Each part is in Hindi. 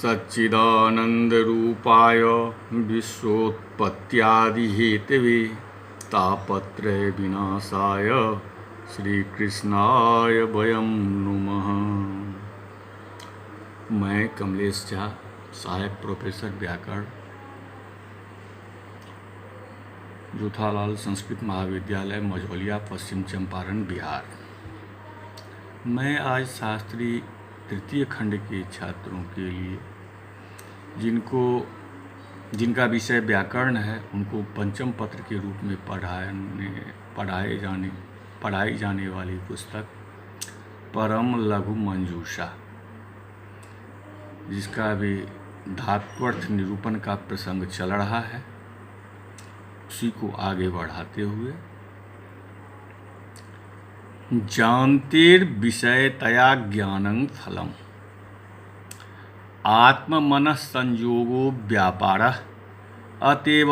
सच्चिदानन्दरूपाय विश्वोत्पत्त्यादिहेतवे तापत्रय विनाशाय श्रीकृष्णाय वयं नुमः। मैं कमलेश झा, सहायक प्रोफेसर व्याकरण, जूथालाल संस्कृत महाविद्यालय मझौलिया, पश्चिम चंपारण, बिहार। मैं आज शास्त्री तृतीय खंड के छात्रों के लिए जिनका विषय व्याकरण है उनको पंचम पत्र के रूप में पढ़ाई जाने वाली पुस्तक परम लघु मंजूषा, जिसका भी धात्वर्थ निरूपण का प्रसंग चल रहा है, उसी को आगे बढ़ाते हुए जानतेर्विषयतया ज्ञानं फलम् आत्ममनः संयोगो व्यापारः अतएव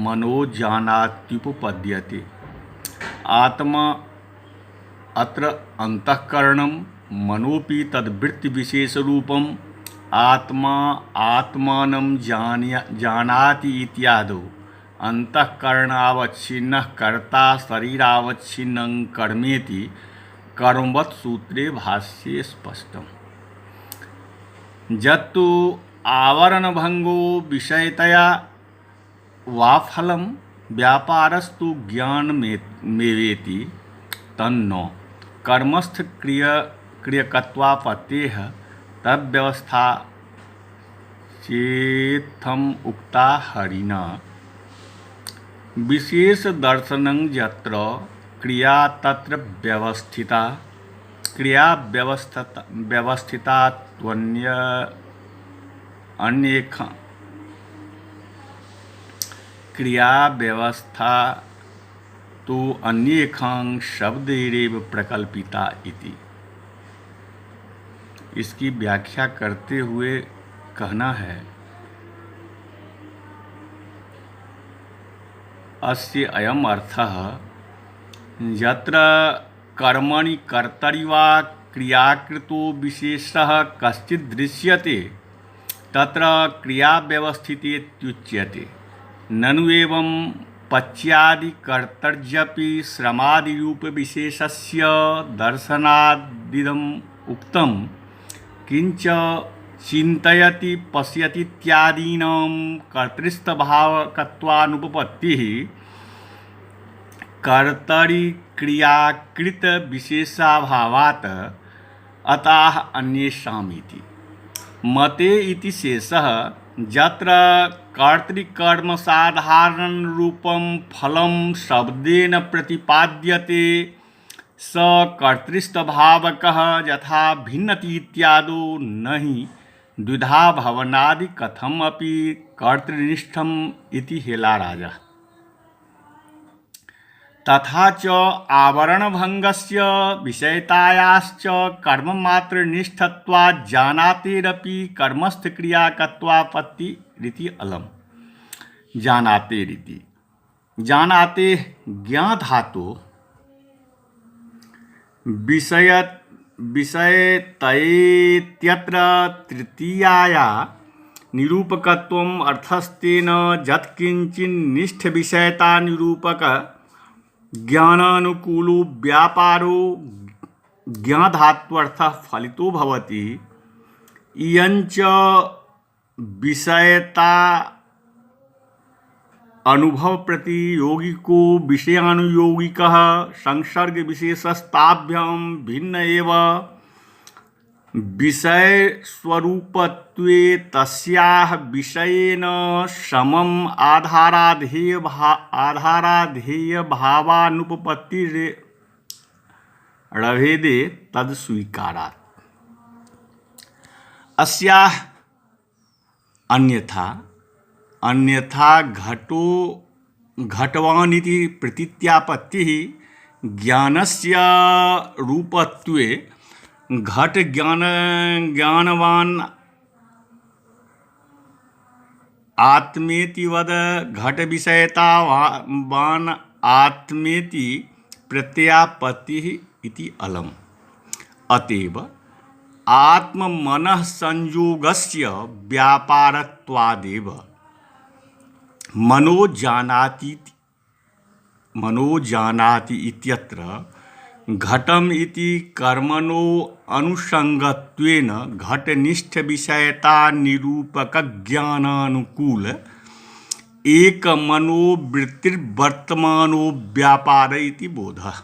मनोजानात्युपपद्यते। आत्मा अत्र अंतःकरणं मनोपि तद्वृत्तिविशेषरूपम् आत्मा आत्मानं जानाति इत्यादौ अंतःकरणावच्छिन्नः कर्ता शरीरावच्छिन्नं कर्मेति कर्मवत् सूत्रे भाष्ये स्पष्टम्। यत्तु आवरणभंगो विषयतया वा फलं व्यापारस्तु ज्ञानमेवेति तन्न कर्मस्थ क्रियकत्वापत्तेः तद्व्यवस्था चेत्थम उक्ता हरिणा। विशेष दर्शनं यत्र क्रिया तत्र व्यवस्थिता क्रिया व्यवस्थिता क्रिया व्यवस्था तो अन्येखां शब्दैरेव प्रकल्पिता इति। इसकी व्याख्या करते हुए कहना है, अस्य अयम् अर्थः यत्र कर्मणि कर्तरि वा क्रियाकृतो विशेषः कश्चित् दृश्यते तत्र क्रियाव्यवस्थितेत्युच्यते। ननु एवं पच्यादि कर्तर्यपि श्रमादिरूपविशेषस्य दर्शनादिदम् उक्तं। किंच चिन्तयति पश्यतीत्यादीनां कर्तृस्थभावकत्वानुपपत्तिः कर्तरि क्रियाकृत विशेषाभावात् अतः अन्येषामिति। मते इति शेषः यत्र कर्तृकर्मसाधारणरूपं फलं शब्देन प्रतिपाद्यते स कर्तृस्थभावकः यथा भिन्नति इत्यादो न हि द्विधा भवनादि कथम अपि कर्तृनिष्ठम इति हेलाराजः। तथा च आवरणभंगस्य विषयतायाश्च कर्ममात्रनिष्ठत्वात् जानातेरपि कर्मस्थक्रियाकत्वापत्तिरिति अलम्। जानातेरिति जानाते ज्ञाधातो विषयतयेत्यत्र तृतीयाया निरूपकत्वम् अर्थस्तेन यत्किंचिन्निष्ठ विषयता निरूपक ज्ञानानुकूलो व्यापारो ज्ञाधात्वर्थः फलितो भवति। इयञ्च विषयता अनुभव प्रतियोगिको विषयानुयोगिकः संसर्ग विशेषस्ताभ्यां भिन्न एव विषय स्वरूपत्वे तस्याः विषयेन समम् आधाराधेय भावानुपपत्तिरभेदे तद्स्वीकारात्। अस्याः अन्यथा घटवानिति प्रतीत्यापत्तिः ज्ञानस्य रूपत्वे घट ज्ञानवान आत्मेति वद घट विषयतावान आत्मेति प्रत्यापत्तिः इति अलम्। अतएव आत्ममनः संयोगस्य व्यापारत्वादेव मनो जानाति इत्यत्र घटम इति कर्मणो अनुसंगत्वेन घटनिष्ठ विषयता निरूपक ज्ञानानुकूल एक मनोवृत्तिर्वर्तमानो व्यापार इति बोधः।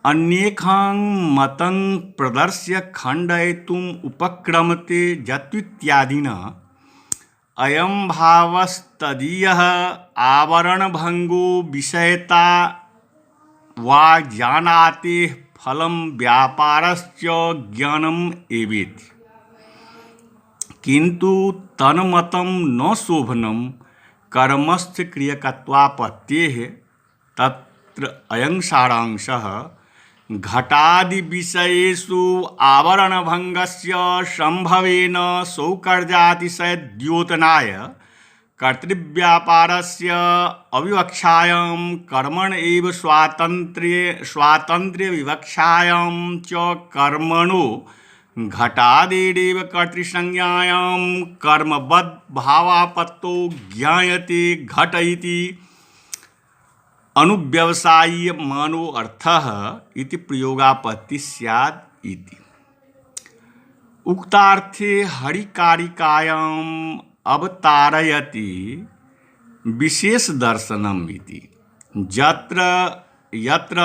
अन्येषां मतं प्रदर्श्य खण्डयितुम् उपक्रमते यत्वित्यादिना अयं भावस्तदीयः आवरणभंगो विषयता वा जानातेः फलं व्यापारश्च ज्ञानम् एवेति। किन्तु तन्मतं न शोभनं कर्मस्थ क्रियकत्वापत्तेः तत्र अयं सारांशः घटादि विषयेषु आवरणभंगस्य संभवेन सौकर्यातिशयद्योतनाय कर्तृव्यापारस्य अविवक्षायां कर्मण एव स्वातन्त्र्यविवक्षायां च कर्मणो घटादेरेव कर्तृसंज्ञायां कर्मवद् भावापत्तो ज्ञायते घट इति अनुव्यवसायीयमानो अर्थः इति प्रयोगापत्ति स्यात् इति। उक्तार्थे हरिकारिकायाम् अवतारयति विशेष दर्शनम् इति। यत्र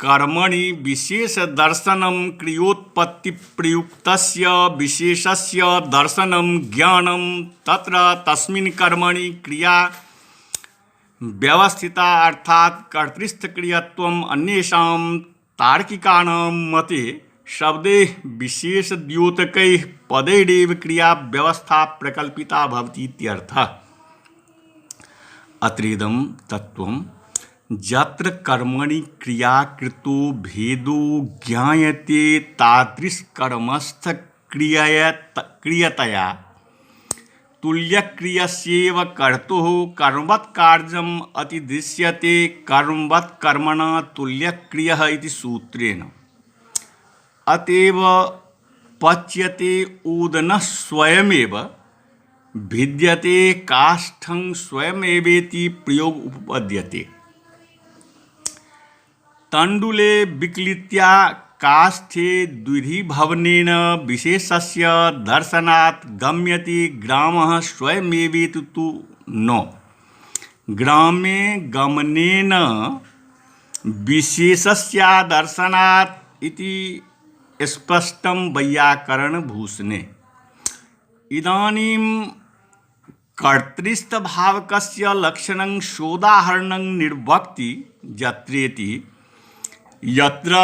कर्मणि विशेष दर्शनं क्रियोत्पत्ति प्रयुक्तस्य विशेषस्य दर्शनं ज्ञानं तत्र तस्मिन् कर्मणि क्रिया व्यवस्थिता अर्थात कर्तृस्थ क्रियत्वम् अन्येषां तार्किकानां मते शब्दे विशेष द्योतकैः पदैरेव क्रिया व्यवस्था प्रकल्पिता भवति इत्यर्थः। अत्रेदं तत्त्वं यत्र कर्मणि क्रियाकृतो भेदो ज्ञायते तादृशकर्मस्थ क्रियतया तुल्यक्रियस्यैव कर्तुः कर्मवत्कार्यम् अतिदृश्यते कर्मवत्कर्मणा तुल्यक्रियः इति सूत्रेण। अतएव पच्यते ओदनः स्वयमेव भिद्यते काष्ठं स्वयमेवेति प्रयोग उपपद्यते। तण्डुले विक्लित्या काष्ठे द्विधिभवनेन विशेषस्य दर्शनात् गम्यते ग्रामः स्वयमेवेति तु न। ग्रामे गमनेन विशेषस्य दर्शनात् इति स्पष्टं वैयाकरणभूषणे। इदानीं कर्तृस्थभावकस्य लक्षणं सोदाहरणं निर्वक्ति यत्रेति यत्र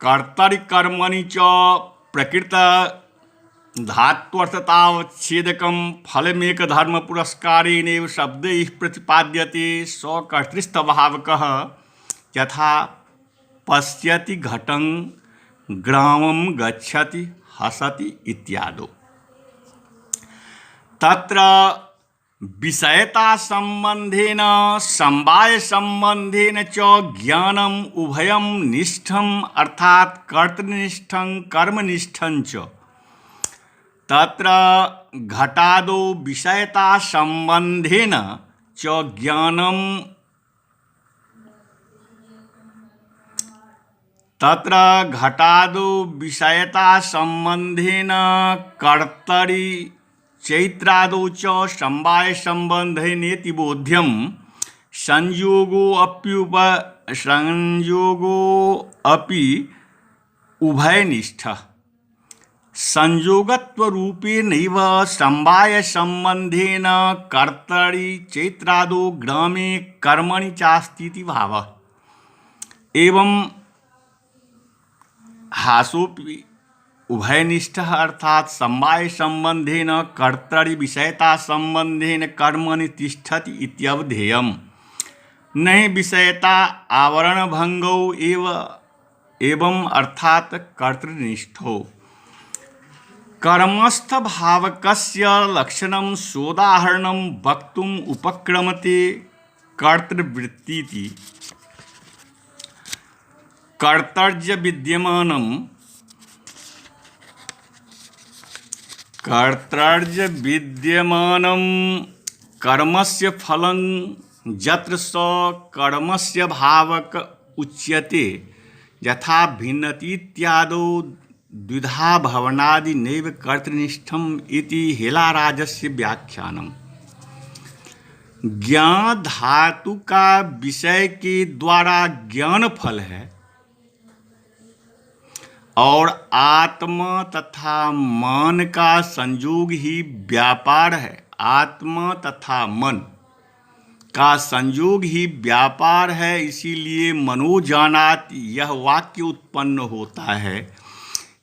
कर्तरिकर्मणि च प्रकृत धात्वर्थतावच्छेदकं फलमेकधर्मपुरस्कारेणैव शब्दैः प्रतिपाद्यते स कर्तृस्थभावकः यथा पश्यति घटं ग्रामं गच्छति हसति इत्यादौ। तत्र विषयता संबंधेन समवाय संबंधेन च ज्ञानम उभयम निष्ठम अर्थात कर्तृनिष्ठं कर्मनिष्ठं च। तत्र घटादो विषयता संबंधेन च ज्ञानम तत्र घटादो विषयता संबंधेन कर्तरि चैत्रादौ च समवाय संबंधेनेति बोध्यम संयोगोऽपि उभयनिष्ठः। संयोगत्वरूपेणैव समवाय संबंधेन कर्तरि चैत्रादौ ग्रामे कर्मणि चास्तीति भावः। एवं हासोपि उभयनिष्ठः अर्थात समवाय संबंधेन कर्तरि विषयता संबंधेन कर्मणि तिष्ठति इत्यवधेयम्। नहि विषयता आवरणभंगौ एवं अर्थात कर्तृनिष्ठो। कर्मस्थ भावकस्य लक्षणं सोदाहरणं वक्तुम् उपक्रमते कर्तृवृत्तीति। कर्तर्य विद्यमानं कर्तृर्य विद्यमानं कर्मस्य फलं यत्र स कर्मस्य भावक उच्यते यथा भिन्नतीत्यादौ द्विधा भवनादि नैव कर्तृनिष्ठम् इति हेलाराजस्य व्याख्यानम्। ज्ञान धातु का विषय के द्वारा ज्ञान फल है और आत्मा तथा मन का संयोग ही व्यापार है। आत्मा तथा मन का संयोग ही व्यापार है, इसीलिए मनोजानात यह वाक्य उत्पन्न होता है।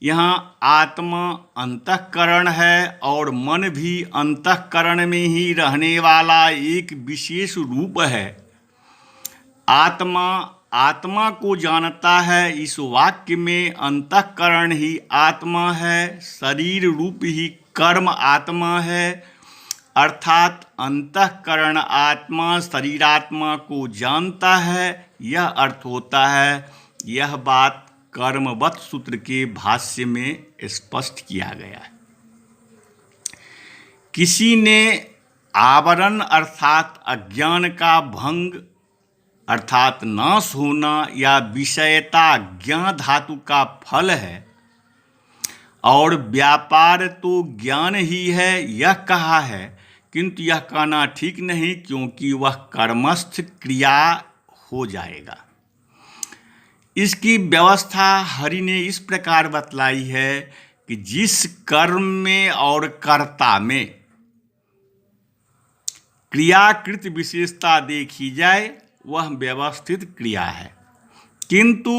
यहाँ आत्मा अंतःकरण है और मन भी अंतःकरण में ही रहने वाला एक विशेष रूप है। आत्मा आत्मा को जानता है। इस वाक्य में अंतःकरण ही आत्मा है, शरीर रूप ही कर्म आत्मा है, अर्थात अंतःकरण आत्मा शरीरात्मा को जानता है, यह अर्थ होता है। यह बात कर्मवत् सूत्र के भाष्य में स्पष्ट किया गया है। किसी ने आवरण अर्थात अज्ञान का भंग अर्थात नाश होना या विषयता ज्ञान धातु का फल है और व्यापार तो ज्ञान ही है यह कहा है, किंतु यह कहना ठीक नहीं, क्योंकि वह कर्मस्थ क्रिया हो जाएगा। इसकी व्यवस्था हरि ने इस प्रकार बतलाई है कि जिस कर्म में और कर्ता में क्रियाकृत विशेषता देखी जाए वह व्यवस्थित क्रिया है, किंतु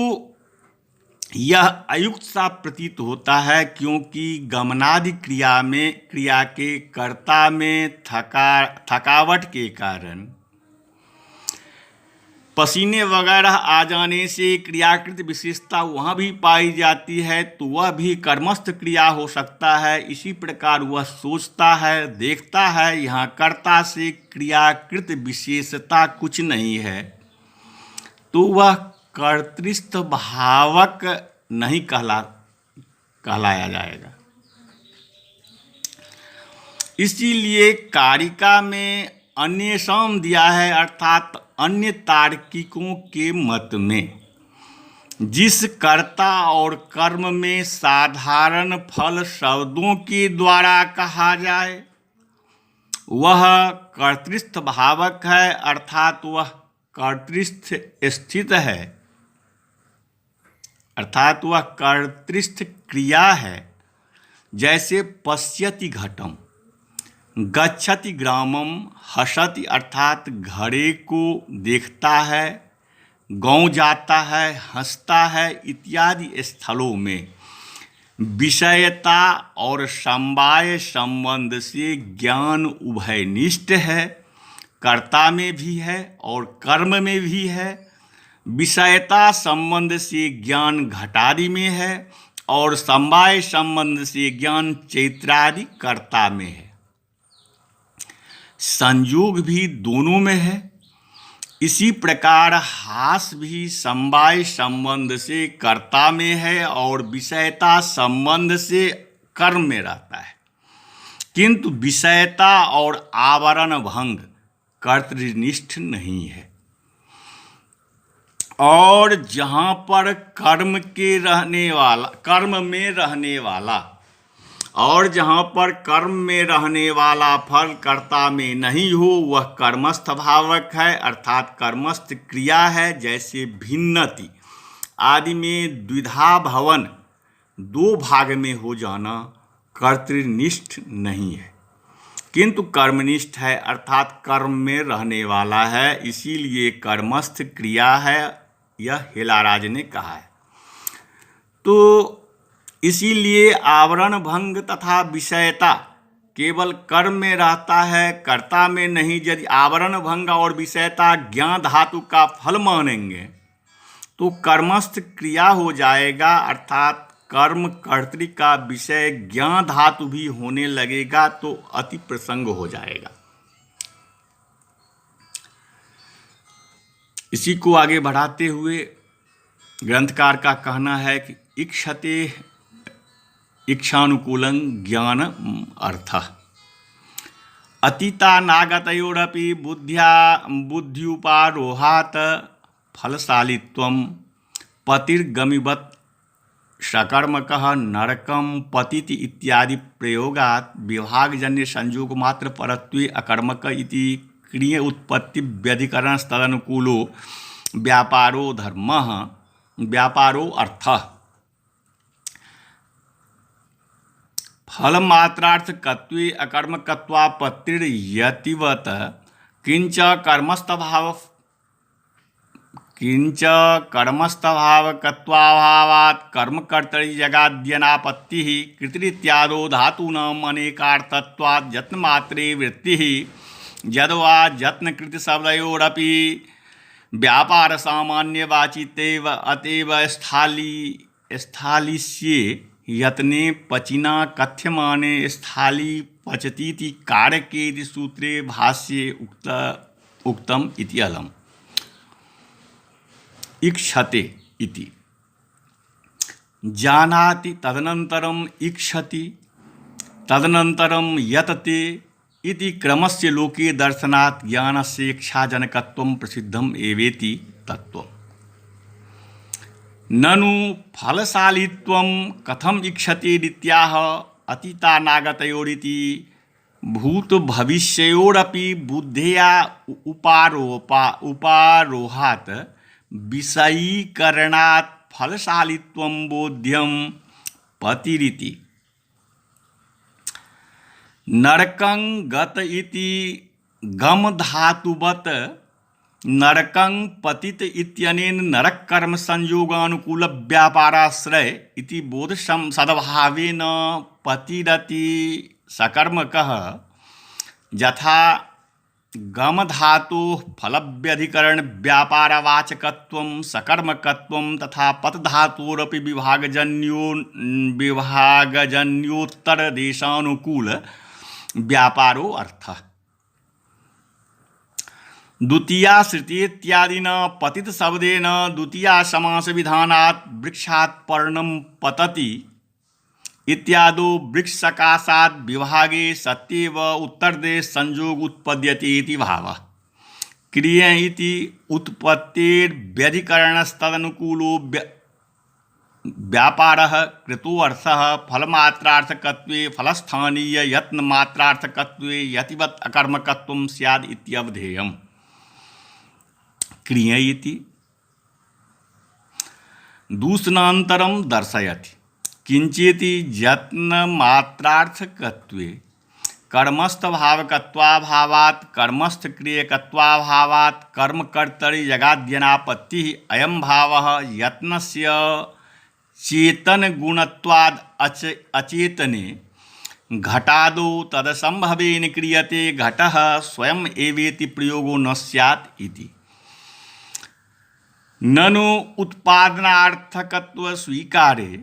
यह अयुक्त सा प्रतीत होता है, क्योंकि गमनादि क्रिया में क्रिया के कर्ता में थकावट के कारण पसीने वगैरह आ जाने से क्रियाकृत विशेषता वहाँ भी पाई जाती है, तो वह भी कर्मस्थ क्रिया हो सकता है। इसी प्रकार वह सोचता है, देखता है, यहाँ कर्ता से क्रियाकृत विशेषता कुछ नहीं है, तो वह कर्तृस्थ भावक नहीं कहलाया जाएगा। इसीलिए कारिका में अन्येषाम दिया है, अर्थात अन्य तार्किकों के मत में जिस कर्ता और कर्म में साधारण फल शब्दों के द्वारा कहा जाए वह कर्तृस्थ भावक है, अर्थात वह कर्तृस्थ स्थित है, अर्थात वह कर्तृस्थ क्रिया है। जैसे पश्यति घटम, गच्छति ग्रामम, हसति अर्थात घड़े को देखता है, गाँव जाता है, हंसता है इत्यादि स्थलों में विषयता और समवाय संबंध से ज्ञान उभयनिष्ठ है, कर्ता में भी है और कर्म में भी है। विषयता संबंध से ज्ञान घटादि में है और समवाय संबंध से ज्ञान चैत्रादि कर्ता में है। संयोग भी दोनों में है। इसी प्रकार हास भी समवाय संबंध से कर्ता में है और विषयता संबंध से कर्म में रहता है, किंतु विषयता और आवरण भंग कर्तृनिष्ठ नहीं है। और जहाँ पर कर्म में रहने वाला और जहाँ पर कर्म में रहने वाला फल कर्ता में नहीं हो वह कर्मस्थ भावक है, अर्थात कर्मस्थ क्रिया है। जैसे भिन्नति आदि में द्विधा भवन दो भाग में हो जाना कर्तृनिष्ठ नहीं है, किंतु कर्मनिष्ठ है, अर्थात कर्म में रहने वाला है, इसीलिए कर्मस्थ क्रिया है, यह हेलाराज ने कहा है। तो इसीलिए आवरण भंग तथा विषयता केवल कर्म में रहता है, कर्ता में नहीं। यदि आवरण भंग और विषयता ज्ञान धातु का फल मानेंगे तो कर्मस्थ क्रिया हो जाएगा, अर्थात कर्म कर्तृ का विषय ज्ञान धातु भी होने लगेगा तो अति प्रसंग हो जाएगा। इसी को आगे बढ़ाते हुए ग्रंथकार का कहना है कि इक्षते इच्छानुकूलं ज्ञान अर्थः। अतीतानागतयोरपि बुद्ध्युपारोहात् फलशालित्वं पतिर्गमिवत् सकर्मकः नरकं पतिति इत्यादि प्रयोगात् विभागजन्य संयोग मात्र परत्वे अकर्मक इति क्रिय उत्पत्ति व्यधिकरणस्तदनुकूलो व्यापारो धर्मः व्यापारो अर्थः। फलमात्रार्थकत्वे अकर्मकत्वापत्तिर्यतिवत् किंच कर्मस्थभावकत्वाभावात् कर्मकर्तरि जगाद्यनापत्तिः कृतिरित्यादो धातूनाम् अनेकार्थत्वात् यत्नमात्रे वृत्तिः यद्वा यत्नकृतिशब्दयोरपि व्यापारसामान्यवाचितेव अतएव स्थालिस्ये यत्ने पचिना कथ्यमाने स्थाली पचतीति कारकेति सूत्रे भाष्ये उक्तम इति अलम्। इक्षते इति जानाति तदनन्तरम् इक्षति तदनन्तरं यतते इति क्रमस्य लोके दर्शनात् ज्ञानस्य इच्छाजनकत्वं प्रसिद्धम् एवेति तत्त्वम्। ननु फलशालित्वं कथम् इक्षतेरित्याह अतीतानागतयोरिति भूतभविष्ययोरपि बुद्धेया उपारोहात् विषयीकरणात् फलशालित्वं बोध्यं पतिरिति। नरकं गत इति गम धातुवत् नरकं पतित इत्यनेन नरक कर्म संयोगानुकूल व्यापाराश्रय इति बोध सद्भावेन पतिरति सकर्मकः यथा गम धातु फलव्यधिकरण व्यापारवाचकत्वं सकर्मकत्वं तथा पत धातोरपि विभागजन्योत्तर देशानुकूल व्यापारो अर्थः। द्वितीया श्रुति इत्यादिना पतित शब्देन द्वितीया समास विधानात् वृक्षात् पर्णं पतति इत्यादो वृक्ष सकाशात् विभागे सत्येव उत्तरदेश संयोग उत्पद्यते इति भावः। क्रिय इति उत्पत्तेर्व्यधिकरणस्तदनुकूलो व्यापारः कृतोऽर्थः फलमात्रार्थकत्वे फलस्थानीय यत्नमात्रार्थकत्वे यतिवत् अकर्मकत्वं स्याद् इत्यवधेयम्। क्रिय इति दूषणान्तरं दर्शयति किंचेति यत्नमात्रार्थकत्वे कर्मस्थभावकत्वाभावात् कर्मस्थक्रियकत्वाभावात् कर्मकर्तरि जगाद्यनापत्तिः अयं भावः यत्नस्य चेतनगुणत्वाद् अचेतने घटादौ तदसंभवेन क्रियते घटः स्वयं एवेति प्रयोगो न स्यात् इति। ननु उत्पादनार्थकत्व स्वीकारे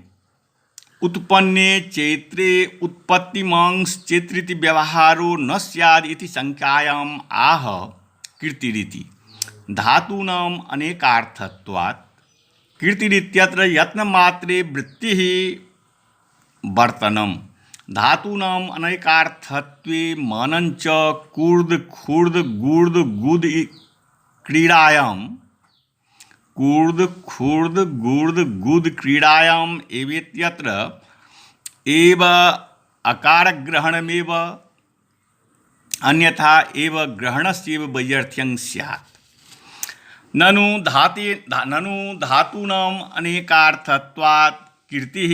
उत्पन्ने चैत्रे उत्पत्तिमांश्चैत्रिति व्यवहारो न स्याद् इति शंकायाम् आह कीर्तिरिति धातूनाम् अनेकार्थत्वात् कीर्तिरित्यत्र यत्नमात्रे वृत्तिः वर्तनम् धातूनाम् अनेकार्थत्वे मानञ्च कूर्द खूर्द गूर्द गुद क्रीडायाम् एवेत्यत्र एव अकारग्रहणमेव अन्यथा एव ग्रहणस्यैव वैयर्थ्यं स्यात्। ननु धातूनाम् अनेकार्थत्वात् कीर्तिः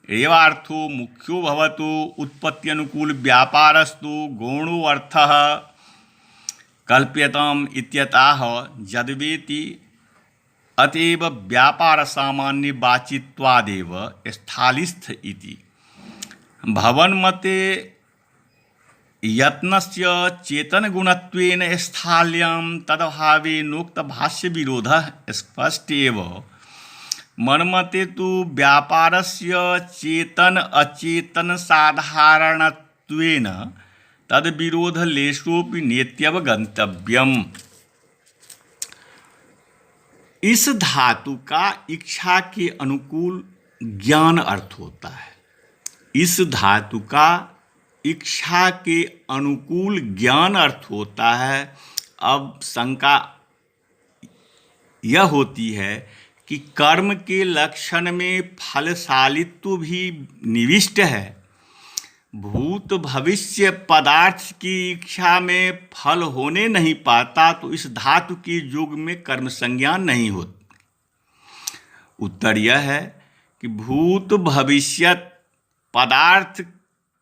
एवार्थो मुख्यो भवतु उत्पत्त्यनुकूल व्यापारस्तु गौणो अर्थः कल्प्यताम् इत्यतः यद्वेति अतएव व्यापार सामान्य वाचित्वादेव स्थालिस्थ इति। भवन्मते यत्नस्य चेतनगुणत्वेन स्थाल्यां तदभावेनोक्त भाष्य विरोधः स्पष्ट एव। मन्मते तु व्यापारस्य चेतन अचेतन साधारणत्वेन तद्विरोध लेशोपि नेत्यवगन्तव्यम्। इस धातु का इच्छा के अनुकूल ज्ञान अर्थ होता है। इस धातु का इच्छा के अनुकूल ज्ञान अर्थ होता है। अब शंका यह होती है कि कर्म के लक्षण में फलशालित्व भी निविष्ट है। भूत भविष्य पदार्थ की इच्छा में फल होने नहीं पाता तो इस धातु के योग में कर्म संज्ञा नहीं होती। उत्तर यह है कि भूत भविष्य पदार्थ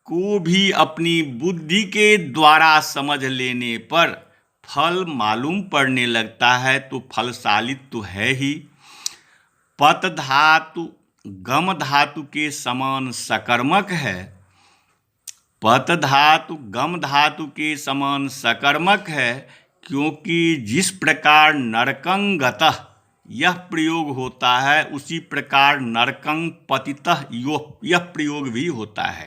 को भी अपनी बुद्धि के द्वारा समझ लेने पर फल मालूम पड़ने लगता है तो फलशालित्व तो है ही। पत धातु गम धातु के समान सकर्मक है। पत धातु गम धातु के समान सकर्मक है, क्योंकि जिस प्रकार नरकं गतः यह प्रयोग होता है उसी प्रकार नरकं पतितः यह प्रयोग भी होता है।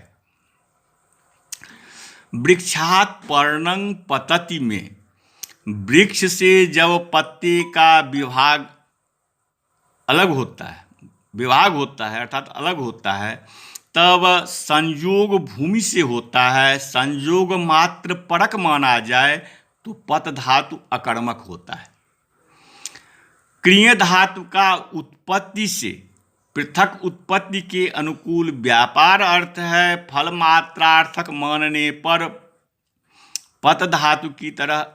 वृक्षात् पर्णं पतति में वृक्ष से जब पत्ते का विभाग होता है अर्थात अलग होता है, तब संयोग भूमि से होता है। संयोग मात्र परक माना जाए तो पत धातु अकर्मक होता है। क्रिय धातु का उत्पत्ति से पृथक उत्पत्ति के अनुकूल व्यापार अर्थ है। फल मात्रार्थक मानने पर पत धातु की तरह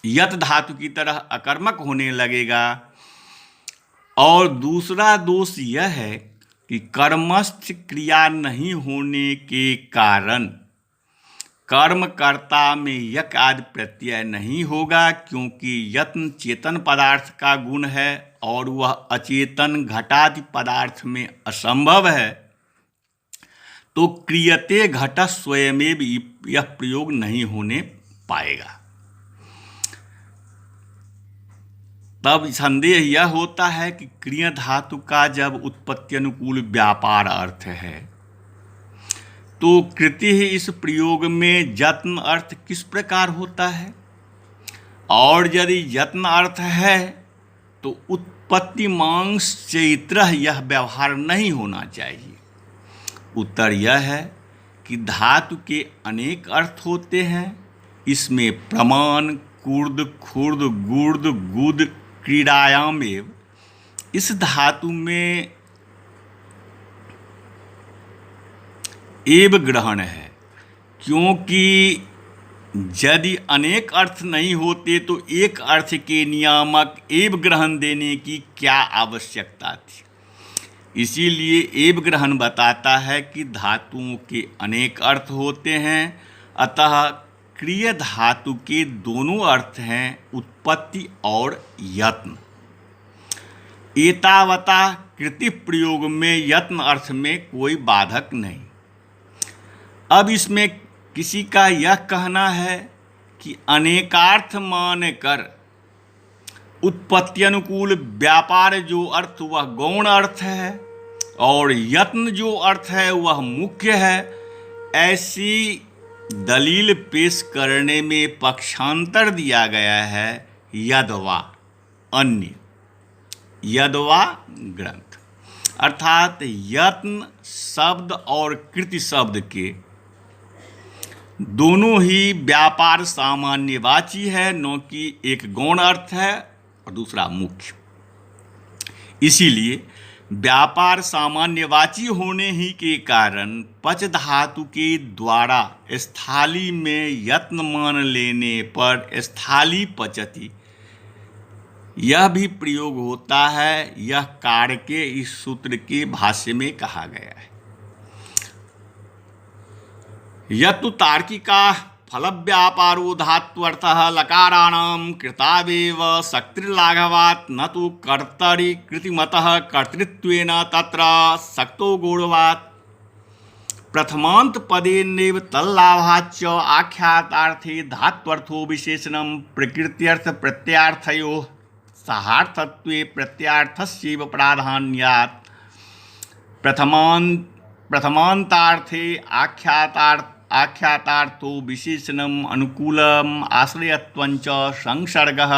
यत धातु की तरह अकर्मक होने लगेगा। और दूसरा दोष यह है कि कर्मस्थ क्रिया नहीं होने के कारण कर्मकर्ता में यक आदि प्रत्यय नहीं होगा, क्योंकि यत्न चेतन पदार्थ का गुण है और वह अचेतन घटादि पदार्थ में असंभव है। तो क्रियते घट स्वयमेव यह प्रयोग नहीं होने पाएगा। तब संदेह यह होता है कि क्रिया धातु का जब उत्पत्ति अनुकूल व्यापार अर्थ है तो कृति इस प्रयोग में यत्न अर्थ किस प्रकार होता है, और यदि यत्न अर्थ है तो उत्पत्ति मांस चैत्र यह व्यवहार नहीं होना चाहिए। उत्तर यह है कि धातु के अनेक अर्थ होते हैं। इसमें प्रमाण कूर्द खुर्द गुर्द गुद क्रीडायाम एव इस धातु में एव ग्रहण है, क्योंकि यदि अनेक अर्थ नहीं होते तो एक अर्थ के नियामक एव ग्रहण देने की क्या आवश्यकता थी। इसीलिए एव ग्रहण बताता है कि धातुओं के अनेक अर्थ होते हैं। अतः क्रिय धातु के दोनों अर्थ हैं उत्पत्ति और यत्न। एतावता कृति प्रयोग में यत्न अर्थ में कोई बाधक नहीं। अब इसमें किसी का यह कहना है कि अनेकार्थ मानकर उत्पत्ति अनुकूल व्यापार जो अर्थ वह गौण अर्थ है और यत्न जो अर्थ है वह मुख्य है। ऐसी दलील पेश करने में पक्षांतर दिया गया है यदवा अन्य यदवा ग्रंथ, अर्थात यत्न शब्द और कृति शब्द के दोनों ही व्यापार सामान्यवाची है, न कि एक गौण अर्थ है और दूसरा मुख्य। इसीलिए व्यापार सामान्यवाची होने ही के कारण पच धातु के द्वारा स्थाली में यत्न मान लेने पर स्थाली पचति यह भी प्रयोग होता है। यह कार्य के इस सूत्र के भाष्य में कहा गया है। यतु तार्किका फल व्यापारो धात्वर्थः लकाराणां कृतावेव शक्तिर्लाघवात् न तु कर्तरि कृतिमतः कर्तृत्वेन तत्र शक्तो गौरवात् प्रथमांत पदेनैव तल्लाभाच्च आख्यातार्थे धात्वर्थो विशेषणं प्रकृत्यर्थ प्रत्यार्थयोः सहार्थत्वे प्रत्यार्थस्यैव प्राधान्यात् प्रथमांतार्थे आख्यातार्थो विशेषणम् अनुकूलम् आश्रयत्वञ्च संसर्गः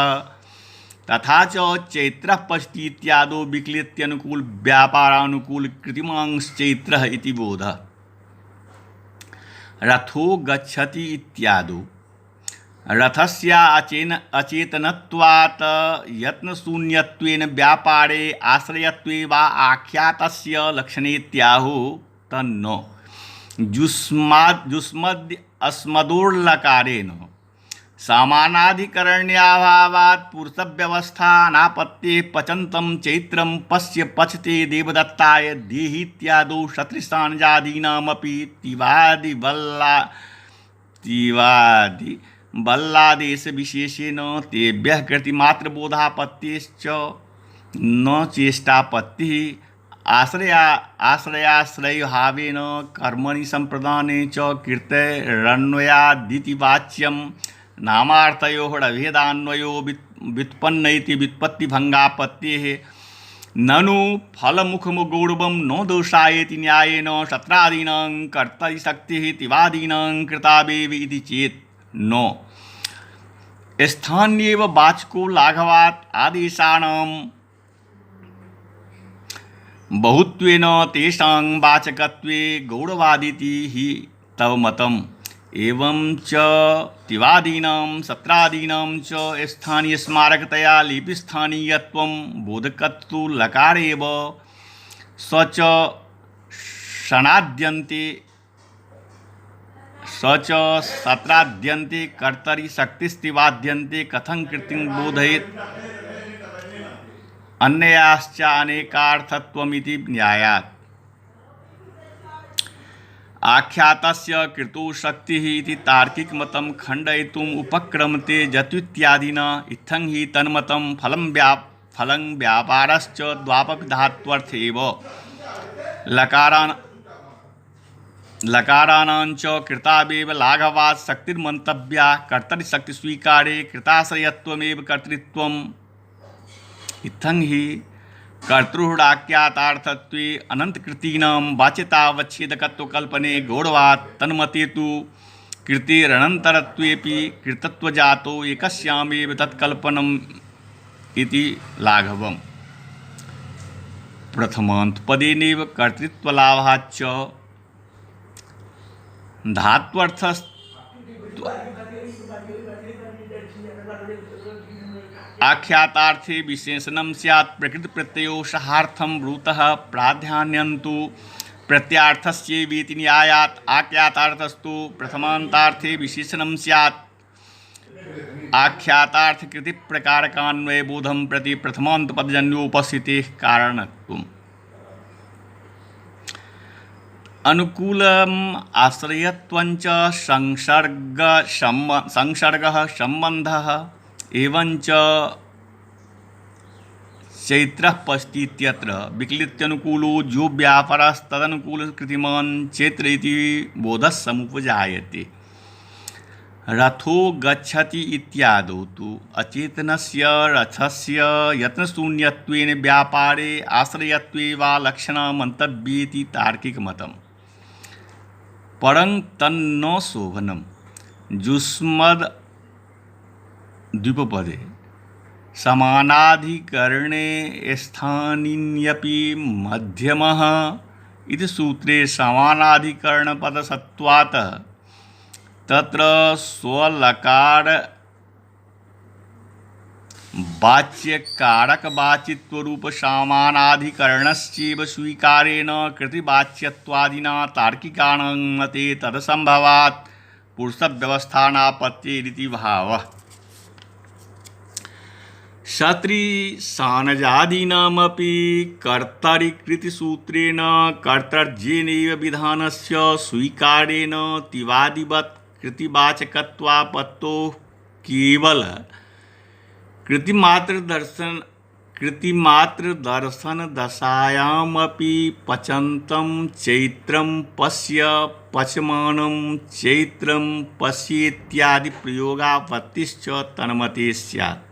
तथा च चैत्रः पचति इत्यादो विक्लित्यनुकूल व्यापारानुकूल कृतिमांश्चैत्रः इति बोधः। रथो गच्छति इत्यादो रथस्य अचेतनत्वात् यत्नशून्यत्वेन व्यापारे आश्रयत्वे वा आख्यातस्य लक्षणेत्याहो तन्न जुष्मदोर्लकारेण समानाधिकरण्याभावात् पुरुषव्यवस्थानापत्ये पचन्तं चैत्रं पश्य पचते देवदत्ताय देहीत्यादौ शतृष्टानजादीनामपि तिवादिबल्लादेशविशेषेण तेभ्यः कृतिमात्रबोधापत्तिश्च न चेष्टापत्तिः आश्रयाश्रयभावेन कर्मणि संप्रदाने च कीर्तयरन्वयादिति वाच्यं नामार्थयोरभेदान्वयो व्युत्पन्न इति व्युत्पत्तिभंगापत्तेः ननु फलमुखमगौरवं न दोषायेति न्यायेन शत्रादीनां कर्तरिशक्तिः तिवादीनां कृतावेव इति चेत् न स्थान्येव वाचको लाघवात् आदेशानां बहुत्वेन तेषां वाचकत्वे गौरवादिति हि तव मतम्। एवं च तिवादीनां सत्रादीनां च स्थानीयस्मारकतया लिपिस्थानीयत्वं बोधकत्तु लकारेव स च सत्राद्यन्ते कर्तरि शक्तिस्तिवाद्यन्ते कथं कृतिं बोधयेत् अन्याश्च अनेकार्थत्वमिति न्यायात्। आख्यातस्य कृतो शक्तिः इति तार्किकमतं खण्डयितुम् उपक्रमते जत्वित्यादिना इत्थं हि तन्मतं फलं व्यापारश्च द्वापपि धात्वर्थ एव लकाराणां च कृतावेव लाघवात् शक्तिर्मन्तव्या कर्तरिशक्तिस्वीकारे कृताश्रयत्वमेव कर्तृत्वम्। इत्थं हि कर्तृहृदाख्यातार्थत्वे अनन्तकृतीनां वाच्यतावच्छेदकत्वकल्पने गौरवात् तन्मते तु कृतेरनन्तरत्वेऽपि कृतत्वजातो एकस्यामेव तत्कल्पनम् इति लाघवम्। प्रथमान्तपदेनैव कर्तृत्वलाभाच्च आख्यातार्थे विशेषणं स्यात् प्रकृतिप्रत्ययो सहार्थं ब्रूतः प्राधान्यं तु प्रत्यार्थस्यैवेति न्यायात्। आख्यातार्थस्तु प्रथमान्तार्थे विशेषणं स्यात् आख्यातार्थकृतिप्रकारकान्वयबोधं प्रति प्रथमान्तपदजन्योपस्थितेः कारणत्वम्। अनुकूलम् आश्रयत्वञ्च संसर्गः सम्बन्धः एवंच चैत्रः पचति इत्यत्र विक्लित्यनुकूलो जो व्यापारस्तदनुकूलकृतिमान् चैत्र इति बोधः समुपजायते। रथो गच्छति इत्यादौ तु अचेतनस्य रथस्य यत्नशून्यत्वेन व्यापारे आश्रयत्वे वा लक्षणं मन्तव्येति तार्किकमतम्। परं तन्न शोभनं जुष्मद् द्विपदे समानाधिकरणे स्थानिन्यपि मध्यमः इति सूत्रे समानाधिकरणपदसत्वात् तत्र स्वलकार वाच्यकारकवाचित्वरूप समानाधिकरणस्यैव स्वीकारेण कृतिवाच्यत्वादिना तार्किकाणां मते तदसम्भवात् पुरुषव्यवस्थानापत्तिरिति भावः। शतृसानजादीनामपि कर्तरिकृतिसूत्रेण कर्तृर्जेनैव विधानस्य स्वीकारेण तिवादिवत् कृतिवाचकत्वापत्तोः केवल कृतिमात्रदर्शनदशायामपि पचन्तं चैत्रं पश्य पच्यमानं चैत्रं पश्येत्यादि प्रयोगापत्तिश्च तन्मते स्यात्।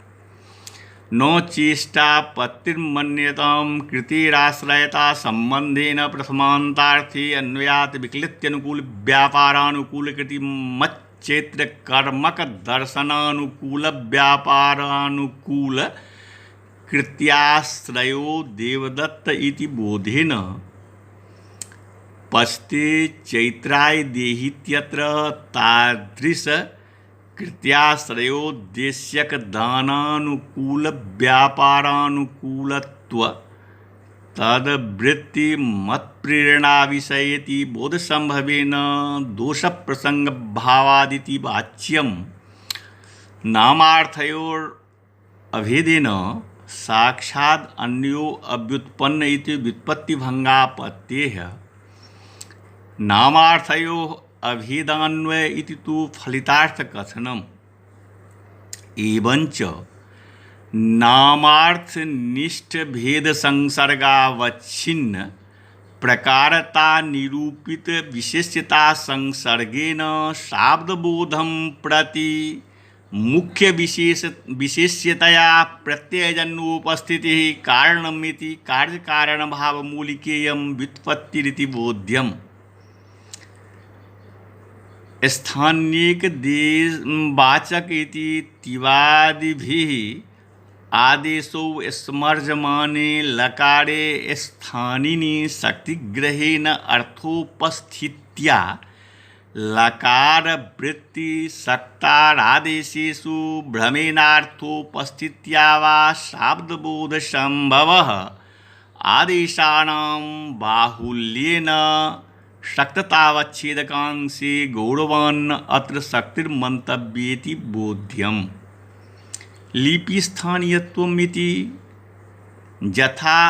न चेष्टापत्तिर्मन्यतां कृतेराश्रयता सम्बन्धेन प्रथमान्तार्थे अन्वयात् विक्लित्यनुकूल व्यापारानुकूलकृतिमच्चैत्रकर्मक दर्शनानुकूल व्यापारानुकूल कृत्याश्रयो देवदत्त इति बोधेन पचते चैत्राय देहीत्यत्र तादृश कृत्याश्रयोद्देश्यक दानानुकूल व्यापारानुकूलत्व तद्वृत्ति मत्प्रेरणा विषयेति बोधसंभवेन दोषप्रसंग भावादिति वाच्यम नामार्थयोर अभेदेन साक्षात् अन्यो अव्युत्पन्न इति व्युत्पत्तिभंगापत्तेः नामार्थयोः अभेदान्वय इति तु फलितार्थकथनम् एवंच नामार्थनिष्ठ भेद संसर्गावच्छिन्न प्रकारता निरूपित विशेष्यता संसर्गेण शाब्दबोधं प्रति मुख्य विशेष्यतया प्रत्ययजन्योपस्थितिः कारणमिति कार्यकारणभावमूलिकेयं व्युत्पत्तिरिति बोध्यम् स्थानिक वाचक इति तिवादिभिः आदेशो स्मर्जमाने लकारे स्थानिनि शक्तिग्रहेण अर्थोपस्थित्या लकार वृत्ति सक्तारादेशेषु भ्रमेणार्थोपस्थित्या वा शाब्दबोध संभवः आदेशानां बाहुल्येन शक्ततावच्छेदकांक्षे गौरवान् अत्र शक्तिर्मन्तव्येति बोध्यम् लिपिस्थानीयत्वमिति यथा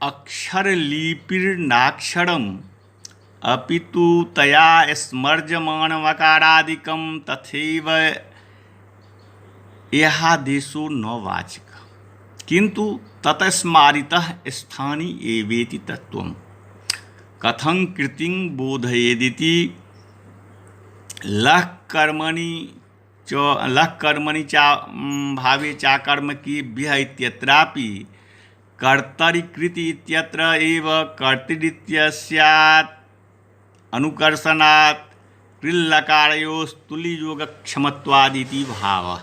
अक्षरलिपिर्नाक्षरम् अपितु तया स्मर्जमानवकारादिकं तथैव यहादेशो न वाचकः किन्तु ततस्मारितः स्थानी एवेति तत्त्वम् कथं कृतिं बोधयेदिति लः कर्मणि चा भावे चाकर्म की व्यह इत्यत्रापि कर्तरिकृति इत्यत्र एव कर्तृत्वस्यात् अनुकर्षणात् कृल्लकारयोस्तुल्ययोगक्षमत्वादिति भावः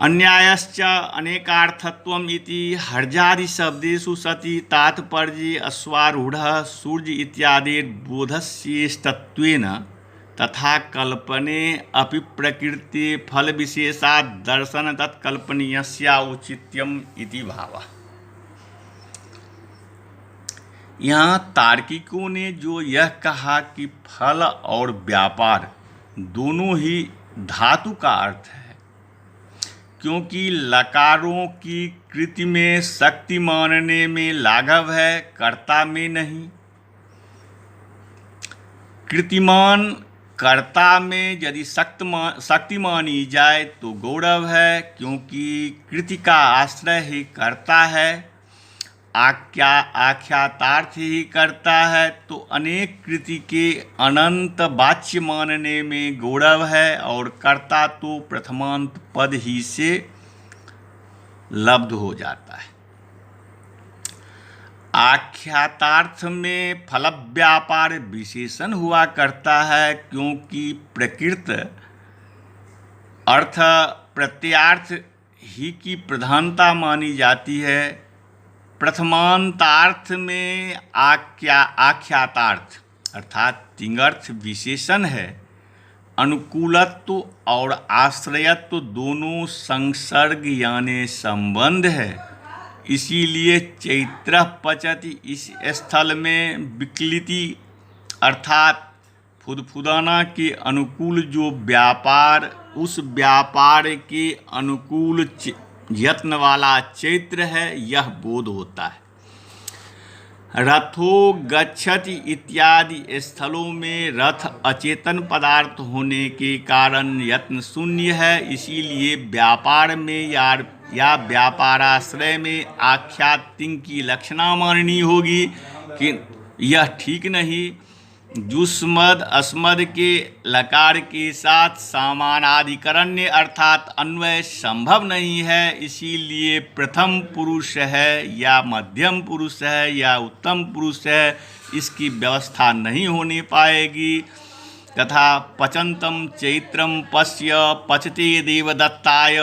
अन्यायश्च अनेकार्थत्वम् इति हर्जादिशब्देषु सति तात्पर्ये अश्वारूढ़ः सूर्य इत्यादिर्बोधस्येष्टत्वेन तथा कल्पने अपि प्रकृति फल विशेषात् दर्शन तत्कल्पनीयस्य औचित्यम् इति भावः। यहाँ तार्किकों ने जो यह कहा कि फल और व्यापार दोनों ही धातु का अर्थ है, क्योंकि लकारों की कृति में शक्ति मानने में लाघव है, कर्ता में नहीं। कृतिमान कर्ता में यदि शक्ति मानी जाए तो गौरव है, क्योंकि कृति का आश्रय ही कर्ता है, आख्यातार्थ ही करता है, तो अनेक कृति के अनंत वाच्य मानने में गौरव है और कर्ता तो प्रथमांत पद ही से लब्ध हो जाता है। आख्यातार्थ में फल व्यापार विशेषण हुआ करता है, क्योंकि प्रकृत अर्थ प्रत्यार्थ ही की प्रधानता मानी जाती है। प्रथमांतार्थ में आख्यातार्थ अर्थात तिंगर्थ विशेषण है। अनुकूलत्व और आश्रयत्व दोनों संसर्ग यानी संबंध है। इसीलिए चैत्र पचति इस स्थल में विक्लिति अर्थात फुदफुदाना के अनुकूल जो व्यापार, उस व्यापार के अनुकूल यत्न वाला चैत्र है, यह बोध होता है। रथो गच्छति इत्यादि स्थलों में रथ अचेतन पदार्थ होने के कारण यत्न शून्य है। इसीलिए व्यापार में या व्यापाराश्रय में आख्यात तिंग की लक्षणा माननी होगी कि यह ठीक नहीं। जुस्मद अस्मद के लकार के साथ समानाधिकरण्य अर्थात अन्वय संभव नहीं है। इसीलिए प्रथम पुरुष है या मध्यम पुरुष है या उत्तम पुरुष है, इसकी व्यवस्था नहीं होने पाएगी। तथा पचंतम चैत्रम पश्य पचते देवदत्ताय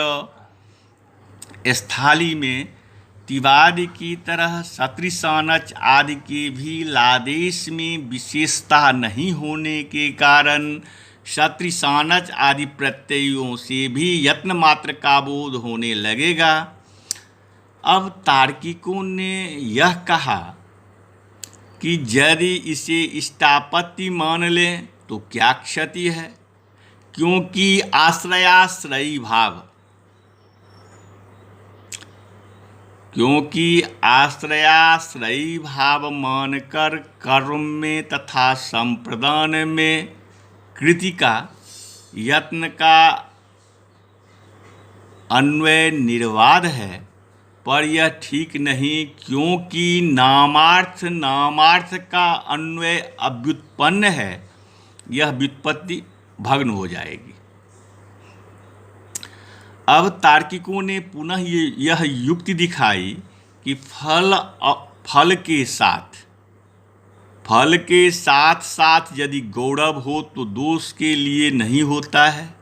स्थाली में तिवाद की तरह सत्रिसानच आदि के भी लादेश में विशेषता नहीं होने के कारण सत्रिसानच आदि प्रत्ययों से भी यत्न मात्र का बोध होने लगेगा। अब तार्किकों ने यह कहा कि यदि इसे इष्टापत्ति मान लें तो क्या क्षति है, क्योंकि आश्रयाश्रयी भाव मानकर कर्म में तथा संप्रदान में कृति का यत्न का अन्वय निर्वाद है, पर यह ठीक नहीं, क्योंकि नामार्थ का अन्वय अव्युत्पन्न है, यह व्युत्पत्ति भग्न हो जाएगी। अब तार्किकों ने पुनः यह युक्ति दिखाई कि फल के साथ यदि गौरव हो तो दोष के लिए नहीं होता है।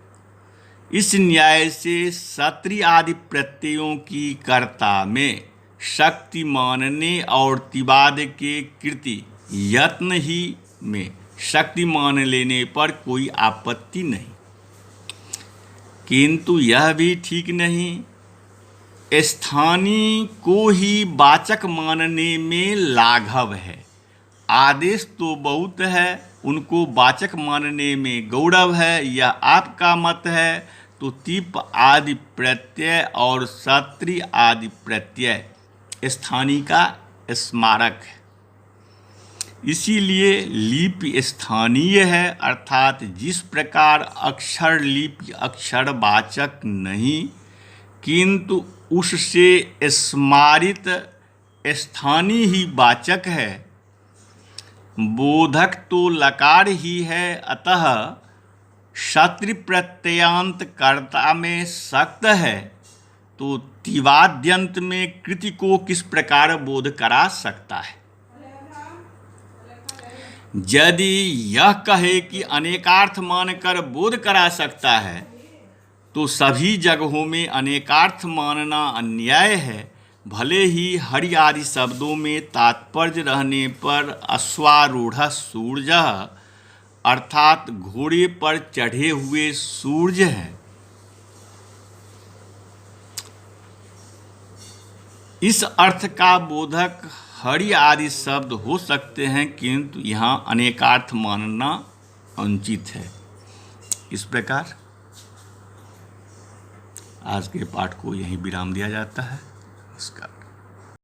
इस न्याय से सत्रि आदि प्रत्ययों की कर्ता में शक्ति मानने और तिवाद के कृति यत्न ही में शक्ति मान लेने पर कोई आपत्ति नहीं, किंतु यह भी ठीक नहीं, स्थानीय को ही वाचक मानने में लाघव है। आदेश तो बहुत है, उनको वाचक मानने में गौरव है, यह आपका मत है, तो तिप आदि प्रत्यय और सत्रि आदि प्रत्यय स्थानीय का स्मारक है, इसीलिए लिपि स्थानीय है। अर्थात जिस प्रकार अक्षर लिपि अक्षरवाचक नहीं, किंतु उससे स्मारित स्थानीय ही वाचक है, बोधक तो लकार ही है, अतः सत्रि प्रत्ययांत कर्ता में सक्त है, तो तिवाद्यंत में कृति को किस प्रकार बोध करा सकता है। यदि यह कहे कि अनेकार्थ मानकर बोध करा सकता है, तो सभी जगहों में अनेकार्थ मानना अन्याय है। भले ही हरि आदि शब्दों में तात्पर्य रहने पर अश्वारूढ़ सूर्य अर्थात घोड़े पर चढ़े हुए सूर्य है, इस अर्थ का बोधक हरि आदि शब्द हो सकते हैं, किंतु यहाँ अनेकार्थ मानना अनुचित है। इस प्रकार आज के पाठ को यहीं विराम दिया जाता है। नमस्कार।